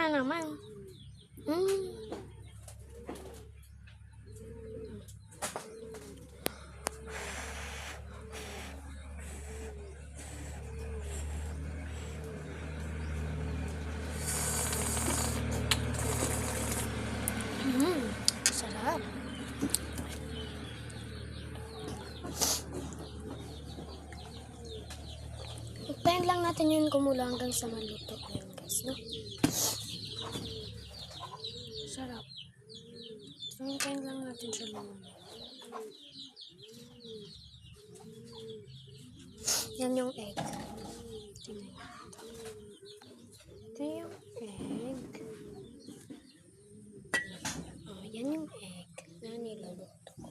na naman. Sarap. Hintayin lang natin yun kumulo hanggang sa maluto. Ayan guys, no? Sarap. So, hintayin lang natin siya lumamig. Yan yung egg. Ito yung egg. Oh, yan yung egg na niluluto ko.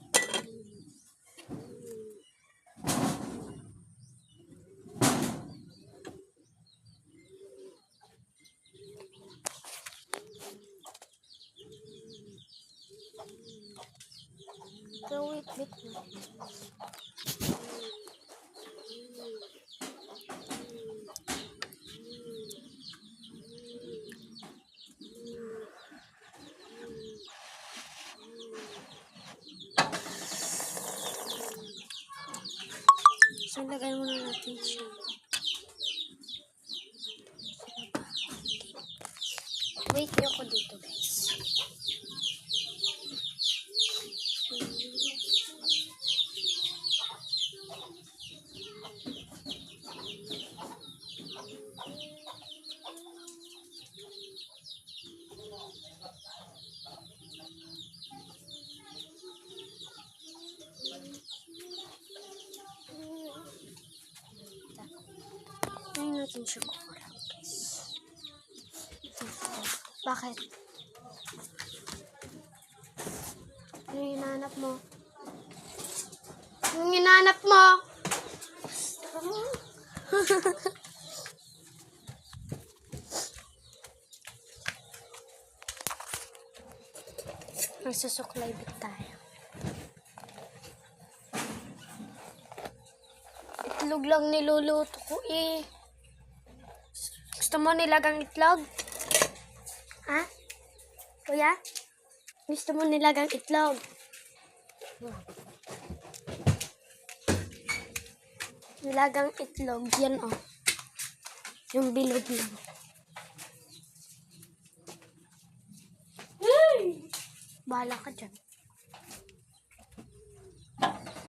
So, wait. So, lagay muna natin siya. Wait nyo ko dito, guys. Ngayon natin siya kukurang, guys. Bakit? Ano yung hinahanap mo? Anong hinahanap mo? Magsusuklay bit tayo. Itlog lang niluluto ko eh. Gusto mo nilagang itlog? Ha? Kuya? Gusto mo nilagang itlog? Nilagang itlog. Yan oh. Yung bilog lang. Bahala ka dyan.